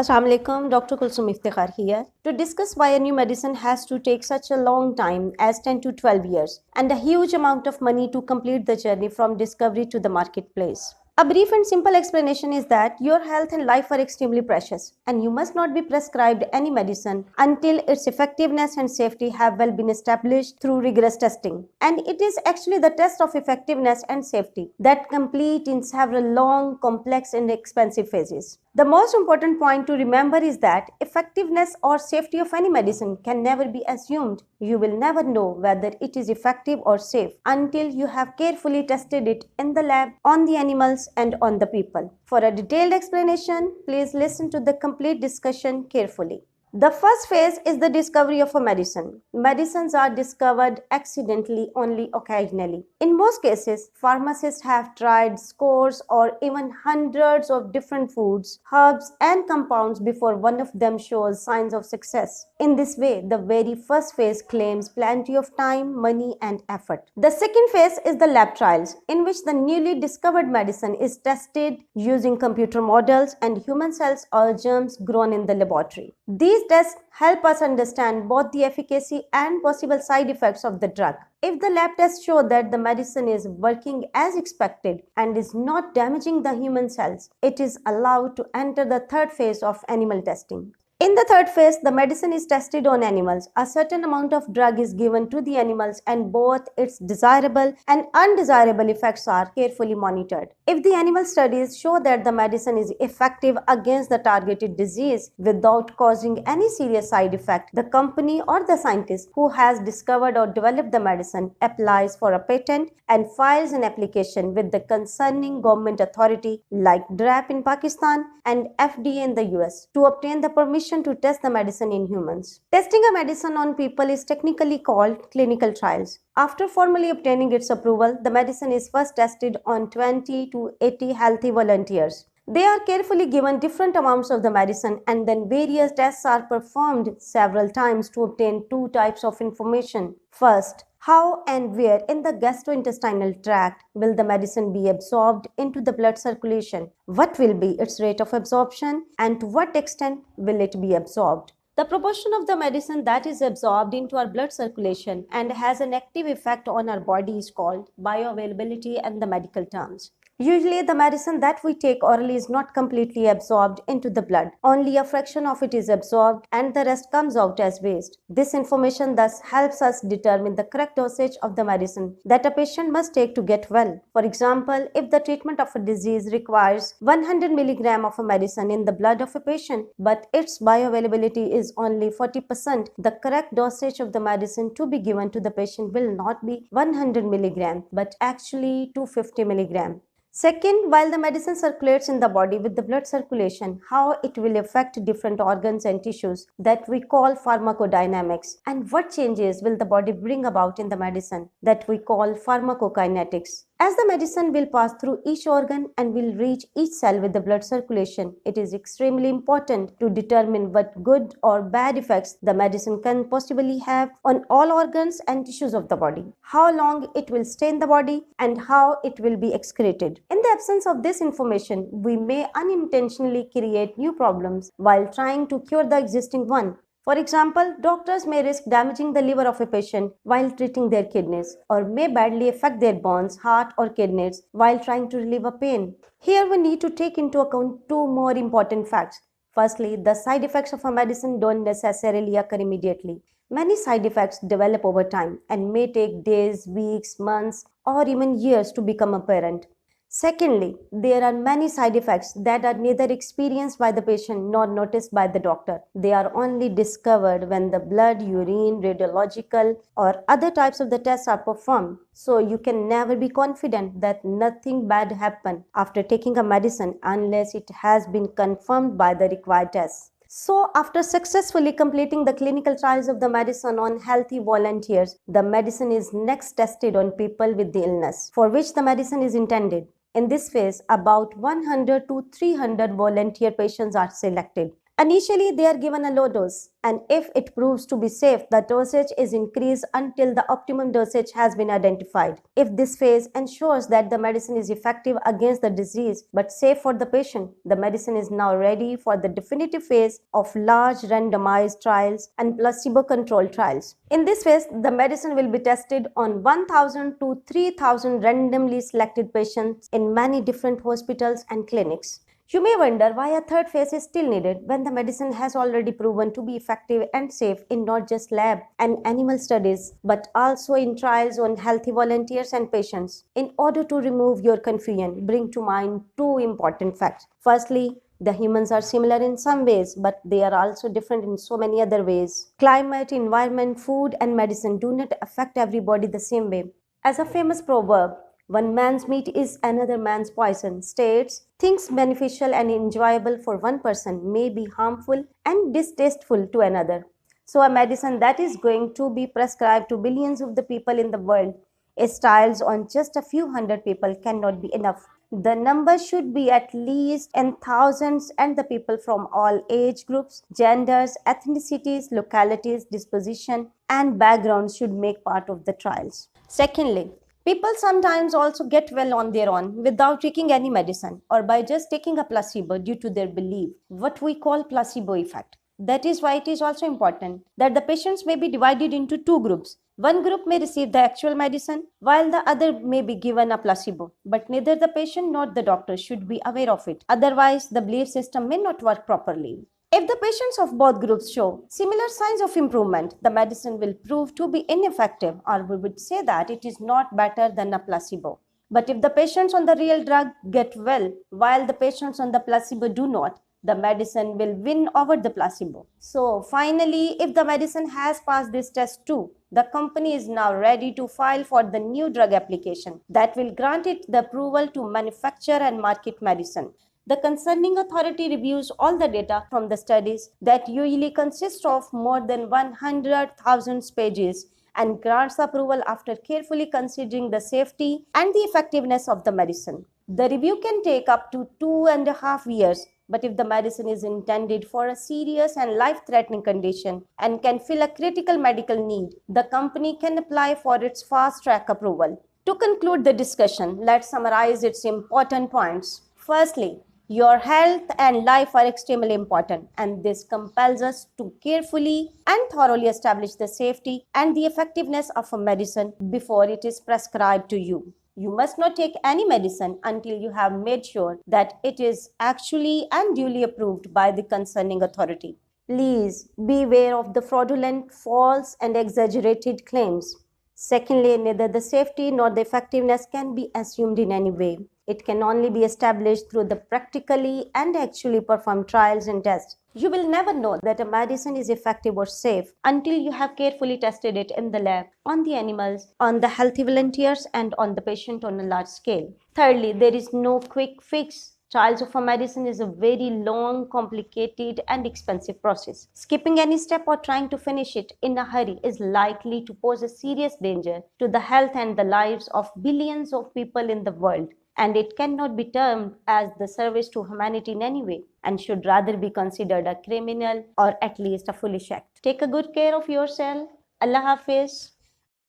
Assalamu alaikum, Dr. Kulsum Iftikhar here to discuss why a new medicine has to take such a long time as 10 to 12 years and a huge amount of money to complete the journey from discovery to the marketplace. A brief and simple explanation is that your health and life are extremely precious, and you must not be prescribed any medicine until its effectiveness and safety have well been established through rigorous testing. And it is actually the test of effectiveness and safety that complete in several long, complex, and expensive phases. The most important point to remember is that effectiveness or safety of any medicine can never be assumed. You will never know whether it is effective or safe until you have carefully tested it in the lab, on the animals, and on the people. For a detailed explanation, please listen to the complete discussion carefully. The first phase is the discovery of a medicine. Medicines are discovered accidentally only occasionally. In most cases, pharmacists have tried scores or even hundreds of different foods, herbs, and compounds before one of them shows signs of success. In this way, the very first phase claims plenty of time, money, and effort. The second phase is the lab trials, in which the newly discovered medicine is tested using computer models and human cells or germs grown in the laboratory. These tests help us understand both the efficacy and possible side effects of the drug. If the lab tests show that the medicine is working as expected and is not damaging the human cells, it is allowed to enter the third phase of animal testing. In the third phase, the medicine is tested on animals. A certain amount of drug is given to the animals and both its desirable and undesirable effects are carefully monitored. If the animal studies show that the medicine is effective against the targeted disease without causing any serious side effect, the company or the scientist who has discovered or developed the medicine applies for a patent and files an application with the concerning government authority like DRAP in Pakistan and FDA in the US to obtain the permission to test the medicine in humans. Testing a medicine on people is technically called clinical trials. After formally obtaining its approval, the medicine is first tested on 20 to 80 healthy volunteers. They are carefully given different amounts of the medicine and then various tests are performed several times to obtain two types of information. First, how and where in the gastrointestinal tract will the medicine be absorbed into the blood circulation? What will be its rate of absorption and to what extent will it be absorbed? The proportion of the medicine that is absorbed into our blood circulation and has an active effect on our body is called bioavailability and the medical terms. Usually, the medicine that we take orally is not completely absorbed into the blood. Only a fraction of it is absorbed and the rest comes out as waste. This information thus helps us determine the correct dosage of the medicine that a patient must take to get well. For example, if the treatment of a disease requires 100 mg of a medicine in the blood of a patient, but its bioavailability is only 40%, the correct dosage of the medicine to be given to the patient will not be 100 mg, but actually 250 mg. Second, while the medicine circulates in the body with the blood circulation, how it will affect different organs and tissues that we call pharmacodynamics, and what changes will the body bring about in the medicine that we call pharmacokinetics. As the medicine will pass through each organ and will reach each cell with the blood circulation, it is extremely important to determine what good or bad effects the medicine can possibly have on all organs and tissues of the body, how long it will stay in the body, and how it will be excreted. In the absence of this information, we may unintentionally create new problems while trying to cure the existing one. For example, doctors may risk damaging the liver of a patient while treating their kidneys, or may badly affect their bones, heart, or kidneys while trying to relieve a pain. Here we need to take into account two more important facts. Firstly, the side effects of a medicine don't necessarily occur immediately. Many side effects develop over time and may take days, weeks, months, or even years to become apparent. Secondly, there are many side effects that are neither experienced by the patient nor noticed by the doctor. They are only discovered when the blood, urine, radiological, or other types of the tests are performed. So you can never be confident that nothing bad happened after taking a medicine unless it has been confirmed by the required tests. So, after successfully completing the clinical trials of the medicine on healthy volunteers, the medicine is next tested on people with the illness for which the medicine is intended. In this phase, about 100 to 300 volunteer patients are selected. Initially, they are given a low dose, and if it proves to be safe, the dosage is increased until the optimum dosage has been identified. If this phase ensures that the medicine is effective against the disease but safe for the patient, the medicine is now ready for the definitive phase of large randomized trials and placebo-controlled trials. In this phase, the medicine will be tested on 1,000 to 3,000 randomly selected patients in many different hospitals and clinics. You may wonder why a third phase is still needed when the medicine has already proven to be effective and safe in not just lab and animal studies but also in trials on healthy volunteers and patients. In order to remove your confusion, bring to mind two important facts. Firstly, the humans are similar in some ways, but they are also different in so many other ways. Climate, environment, food, and medicine do not affect everybody the same way. As a famous proverb, one man's meat is another man's poison states, things beneficial and enjoyable for one person may be harmful and distasteful to another. So, a medicine that is going to be prescribed to billions of the people in the world is trials on just a few hundred people cannot be enough. The number should be at least in thousands, and the people from all age groups, genders, ethnicities, localities, disposition, and backgrounds should make part of the trials. Secondly, people sometimes also get well on their own without taking any medicine or by just taking a placebo due to their belief, what we call placebo effect. That is why it is also important that the patients may be divided into two groups. One group may receive the actual medicine while the other may be given a placebo, but neither the patient nor the doctor should be aware of it. Otherwise, the belief system may not work properly. If the patients of both groups show similar signs of improvement, the medicine will prove to be ineffective, or we would say that it is not better than a placebo. But if the patients on the real drug get well, while the patients on the placebo do not, the medicine will win over the placebo. So, finally, if the medicine has passed this test too, the company is now ready to file for the new drug application that will grant it the approval to manufacture and market medicine. The concerning authority reviews all the data from the studies that usually consist of more than 100,000 pages and grants approval after carefully considering the safety and the effectiveness of the medicine. The review can take up to 2.5 years, but if the medicine is intended for a serious and life threatening condition and can fill a critical medical need, the company can apply for its fast track approval. To conclude the discussion, let's summarize its important points. Firstly, your health and life are extremely important, and this compels us to carefully and thoroughly establish the safety and the effectiveness of a medicine before it is prescribed to you. You must not take any medicine until you have made sure that it is actually and duly approved by the concerning authority. Please beware of the fraudulent, false, and exaggerated claims. Secondly, neither the safety nor the effectiveness can be assumed in any way. It can only be established through the practically and actually performed trials and tests. You will never know that a medicine is effective or safe until you have carefully tested it in the lab, on the animals, on the healthy volunteers, and on the patient on a large scale. Thirdly, there is no quick fix. Trials of a medicine is a very long, complicated, and expensive process. Skipping any step or trying to finish it in a hurry is likely to pose a serious danger to the health and the lives of billions of people in the world. And it cannot be termed as the service to humanity in any way and should rather be considered a criminal or at least a foolish act. Take a good care of yourself. Allah Hafiz.